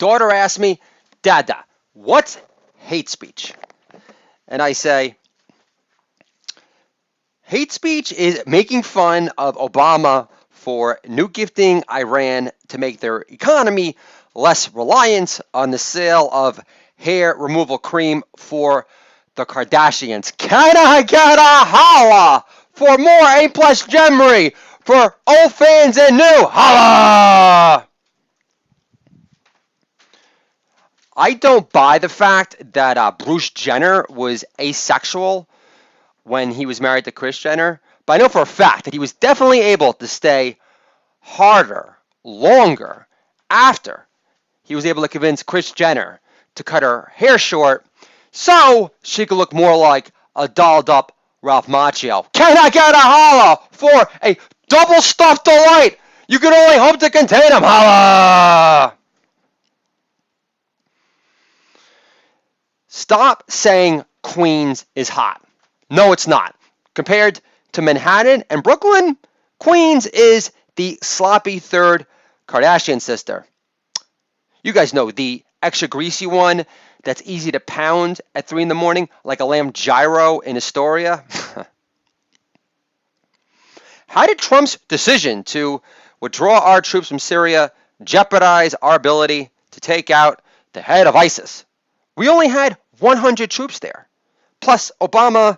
daughter asks me, Dada, what's hate speech? And I say, hate speech is making fun of Obama for new gifting Iran to make their economy less reliant on the sale of hair removal cream for the Kardashians. Can I get a holla for more A plus Gemry for old fans and new? Holla! I don't buy the fact that Bruce Jenner was asexual when he was married to Kris Jenner, but I know for a fact that he was definitely able to stay harder, longer, after he was able to convince Kris Jenner to cut her hair short so she could look more like a dolled up Ralph Macchio. Can I get a holla for a double stuffed delight? You can only hope to contain him. Holla! Stop saying Queens is hot. No, it's not. Compared to Manhattan and Brooklyn, Queens is the sloppy third Kardashian sister. You guys know the extra greasy one that's easy to pound at 3 in the morning like a lamb gyro in Astoria. How did Trump's decision to withdraw our troops from Syria jeopardize our ability to take out the head of ISIS? We only had 100 troops there. Plus, Obama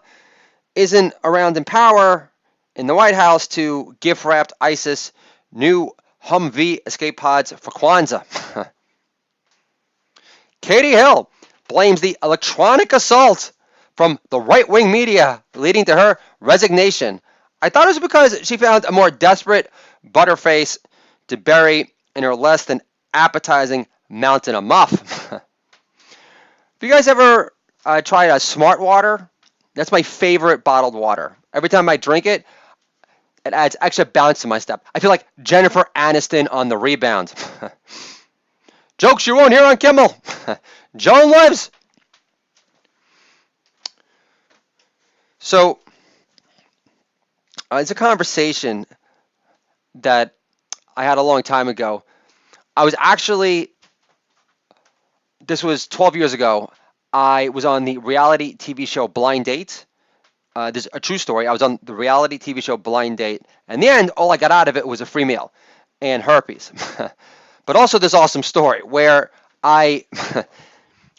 isn't around in power in the White House to gift-wrapped ISIS new Humvee escape pods for Kwanzaa. Katie Hill blames the electronic assault from the right-wing media leading to her resignation. I thought it was because she found a more desperate butterface to bury in her less than appetizing mountain of muff. Have you guys ever tried Smart Water? That's my favorite bottled water. Every time I drink it, it adds extra bounce to my step. I feel like Jennifer Aniston on The Rebound. Jokes you won't hear on Kimmel. Joan lives. So, it's a conversation that I had a long time ago. This was 12 years ago. I was on the reality TV show Blind Date. This is a true story. I was on the reality TV show Blind Date. And in the end, all I got out of it was a free meal and herpes. But also this awesome story where I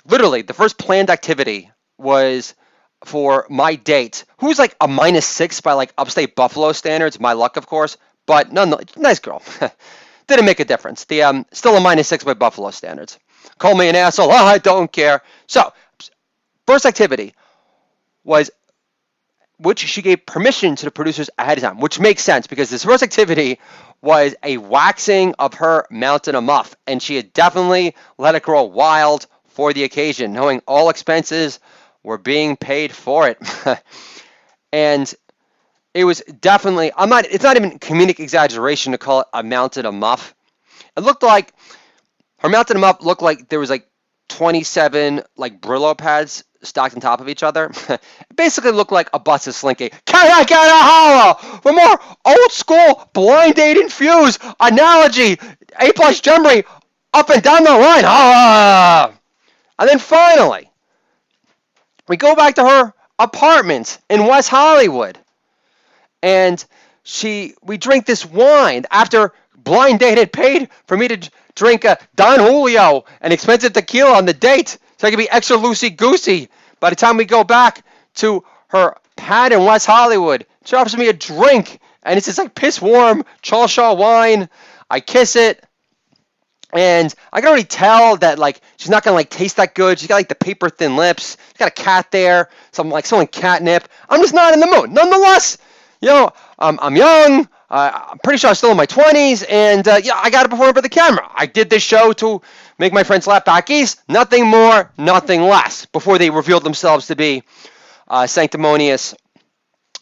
literally, the first planned activity was for my date, who's like a -6 by like upstate Buffalo standards. My luck, of course. But nice girl. Didn't make a difference. Still a -6 by Buffalo standards. Call me an asshole. Oh, I don't care. So, first activity was, which she gave permission to the producers ahead of time, which makes sense because this first activity was a waxing of her mountain of muff, and she had definitely let it grow wild for the occasion, knowing all expenses were being paid for it. And it was definitely, it's not even comedic exaggeration to call it a mountain of muff. It looked like, her mountain of muff looked like there was like 27 like Brillo pads stacked on top of each other. It basically looked like a busted slinky. Can I get a holla for more old school Blind Date infused analogy? A plus Gemry up and down the line. Holla! And then finally, we go back to her apartment in West Hollywood. And we drink this wine after Blind Date had paid for me to drink a Don Julio, an expensive tequila on the date, so I could be extra loosey-goosey. By the time we go back to her pad in West Hollywood, she offers me a drink, and it's this like piss-warm Charles Shaw wine. I kiss it, and I can already tell that like she's not gonna like taste that good. She's got like the paper-thin lips. She's got a cat there, some catnip. I'm just not in the mood. Nonetheless, I'm young. I'm pretty sure I'm still in my 20s, and I got to perform for the camera. I did this show to make my friends laugh back east. Nothing more, nothing less. Before they revealed themselves to be sanctimonious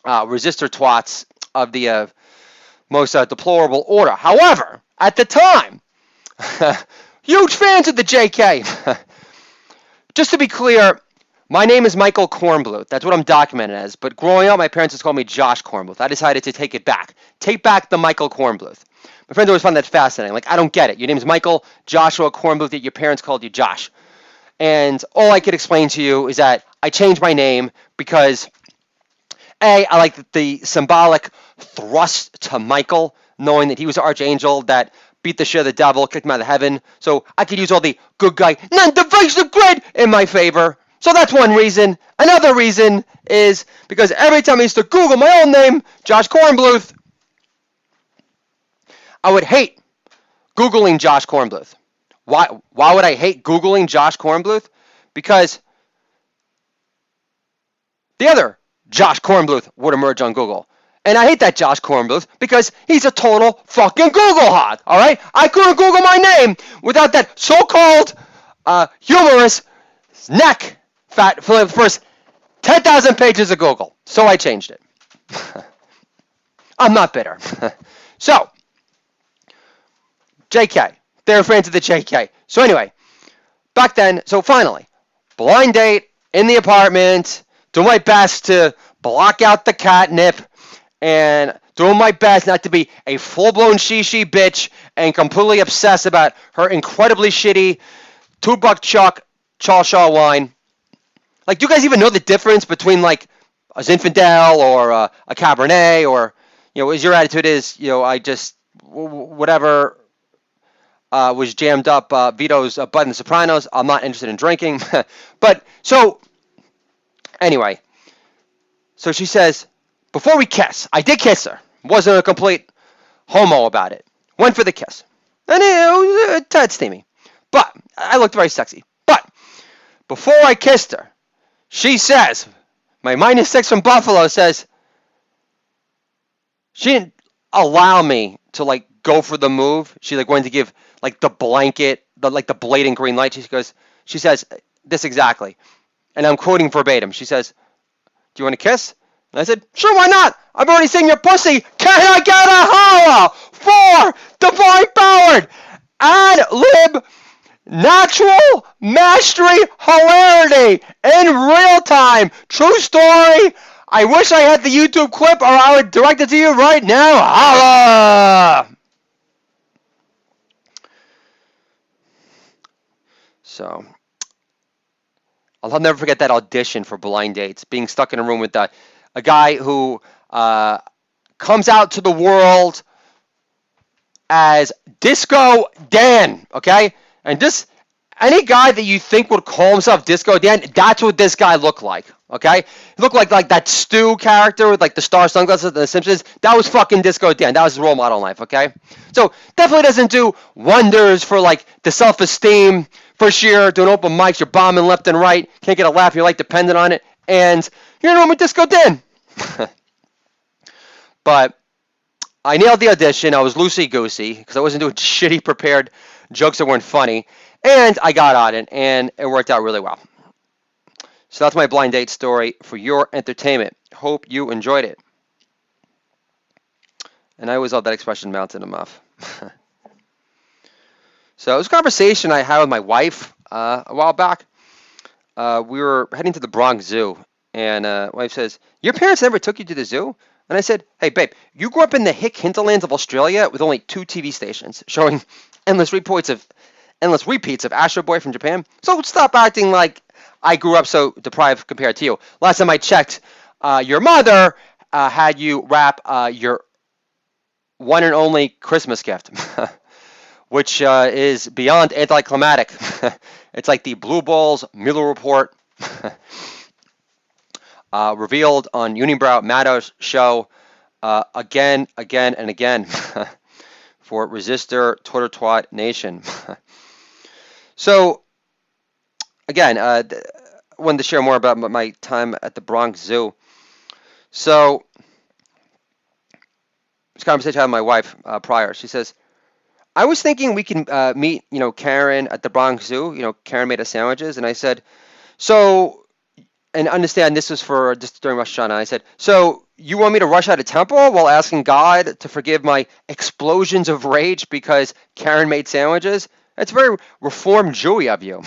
resistor twats of the most deplorable order. However, at the time, huge fans of the JK. Just to be clear, my name is Michael Kornbluth. That's what I'm documented as. But growing up, my parents just called me Josh Kornbluth. I decided to take it back. Take back the Michael Kornbluth. My friends always found that fascinating. Like, I don't get it. Your name's Michael Joshua Kornbluth, yet your parents called you Josh. And all I could explain to you is that I changed my name because, A, I like the symbolic thrust to Michael, knowing that he was the archangel that beat the shit of the devil, kicked him out of heaven. So I could use all the good guy, non-divisive grid in my favor. So that's one reason. Another reason is because every time I used to Google my own name, Josh Kornbluth, I would hate Googling Josh Kornbluth. Why would I hate Googling Josh Kornbluth? Because the other Josh Kornbluth would emerge on Google. And I hate that Josh Kornbluth because he's a total fucking Google hog, all right? I couldn't Google my name without that so-called humorous neck fat for the first 10,000 pages of Google. So I changed it. I'm not bitter. So, JK. They're fans of the JK. So anyway, back then, so finally, blind date in the apartment, doing my best to block out the catnip, and doing my best not to be a full-blown she bitch and completely obsessed about her incredibly shitty $2 Chuck Chalshaw wine. Like, do you guys even know the difference between, like, a Zinfandel or a Cabernet, or, you know, as your attitude is, you know, I just, whatever was jammed up Vito's Bud in the Sopranos. I'm not interested in drinking. But, so, anyway. So she says, before we kiss, I did kiss her. Wasn't a complete homo about it. Went for the kiss. And it was a tad steamy. But, I looked very sexy. But, before I kissed her, she says, my -6 from Buffalo says, she didn't allow me to, like, go for the move. She, like, wanted to give, like, the blanket, the blatant green light. She says this exactly, and I'm quoting verbatim. She says, do you want to kiss? And I said, sure, why not? I've already seen your pussy. Can I get a holla for divine powered ad lib natural mastery hilarity in real time? True story. I wish I had the YouTube clip, or I would direct it to you right now. Holla! So, I'll never forget that audition for Blind Dates, being stuck in a room with a guy who comes out to the world as Disco Dan, okay? And just any guy that you think would call himself Disco Dan, that's what this guy looked like, okay? He looked like that Stu character with, like, the star sunglasses and the Simpsons. That was fucking Disco Dan. That was his role model in life, okay? So, definitely doesn't do wonders for, like, the self-esteem. First year, doing open mics, you're bombing left and right, can't get a laugh, your life dependent on it, and you're in a room with Disco Dan. But I nailed the audition. I was loosey-goosey because I wasn't doing shitty prepared jokes that weren't funny, and I got on it, and it worked out really well. So that's my blind date story for your entertainment. Hope you enjoyed it. And I always love that expression, mountain and muff. So it was a conversation I had with my wife a while back. We were heading to the Bronx Zoo, and my wife says, your parents never took you to the zoo? And I said, hey, babe, you grew up in the hick hinterlands of Australia with only 2 TV stations showing endless repeats of Astro Boy from Japan. So stop acting like I grew up so deprived compared to you. Last time I checked, your mother had you wrap your one and only Christmas gift. Which is beyond anticlimactic. It's like the Blue Balls Mueller report revealed on Unibrow Maddow's show again, and again for Resistor Twitter Twat Nation. So, again, I wanted to share more about my time at the Bronx Zoo. So, this conversation I had with my wife prior. She says, I was thinking we can meet, Karen at the Bronx Zoo. Karen made us sandwiches. And I said, so, and understand this was for just during Rosh Hashanah. I said, so you want me to rush out of temple while asking God to forgive my explosions of rage because Karen made sandwiches? That's very Reformed Jewy of you.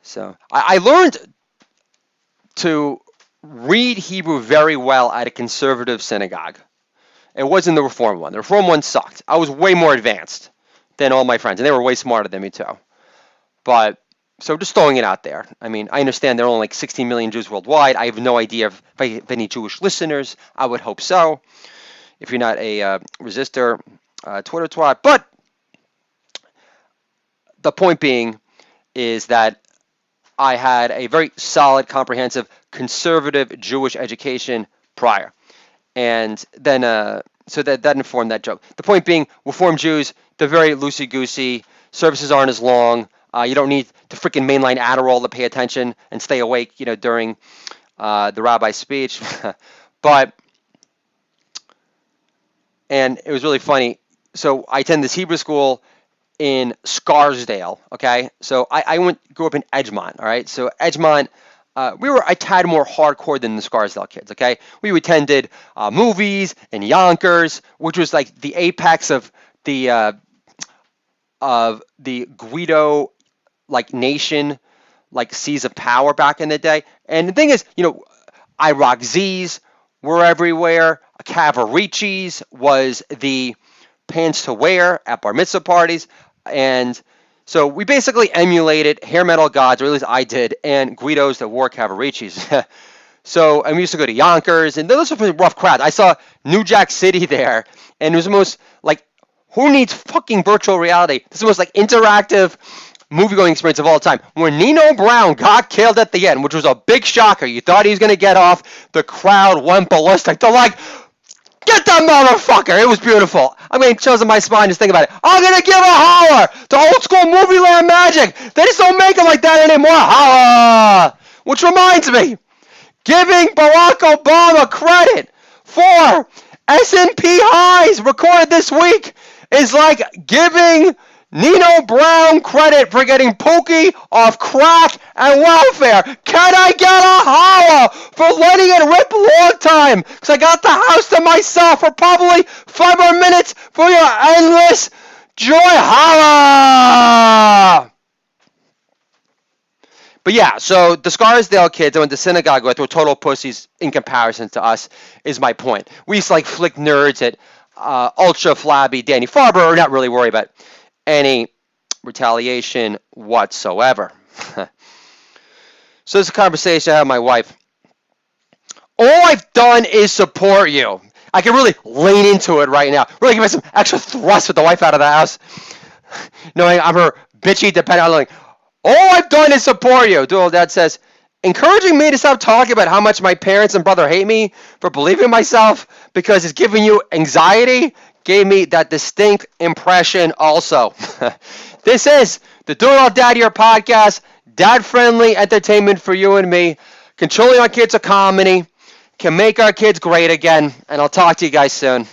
So I learned to read Hebrew very well at a conservative synagogue. It wasn't the Reform one. The Reform one sucked. I was way more advanced than all my friends, and they were way smarter than me too. But so just throwing it out there. I mean, I understand there are only like 16 million Jews worldwide. I have no idea if I have any Jewish listeners. I would hope so. If you're not a resistor, Twitter twat. But the point being is that I had a very solid, comprehensive, conservative Jewish education prior. And then, so that informed that joke. The point being, Reform Jews, they're very loosey-goosey. Services aren't as long. You don't need the freaking mainline Adderall to pay attention and stay awake, during the rabbi's speech. And it was really funny. So I attended this Hebrew school in Scarsdale, okay? So I grew up in Edgemont, all right? So Edgemont, we were a tad more hardcore than the Scarsdale kids, okay? We attended movies in Yonkers, which was like the apex of the Guido nation, seas of power back in the day. And the thing is, I Rock Z's were everywhere. Cavaricci's was the pants to wear at bar mitzvah parties. And so we basically emulated hair metal gods, or at least I did, and Guidos that wore Cavaricci's. And we used to go to Yonkers, and those were rough crowds. I saw New Jack City there, and it was the most, who needs fucking virtual reality? This is the most, interactive movie-going experience of all time. When Nino Brown got killed at the end, which was a big shocker, you thought he was going to get off, the crowd went ballistic. They're like, get that motherfucker! It was beautiful. I mean, chills in my spine just thinking about it. I'm gonna give a holler to old school movie land magic. They just don't make them like that anymore. Holla! Which reminds me, giving Barack Obama credit for S&P highs recorded this week is like giving Nino Brown credit for getting Pookie off crack and welfare. Can I get a holla for letting it rip long time? Because I got the house to myself for probably 5 more minutes for your endless joy. Holla! But yeah, so the Scarsdale kids I went to synagogue with were total pussies in comparison to us, is my point. We used to flick nerds at ultra flabby Danny Farber, or not really worry about any retaliation whatsoever. So this is a conversation I had with my wife. All I've done is support you. I can really lean into it right now. Really give me some extra thrust with the wife out of the house. Knowing I'm her bitchy dependent. All I've done is support you. Dual Dad says, encouraging me to stop talking about how much my parents and brother hate me for believing in myself because it's giving you anxiety gave me that distinct impression also. This is the Dual Dad Here podcast, dad-friendly entertainment for you and me. Controlling our kids' economy can make our kids great again, and I'll talk to you guys soon.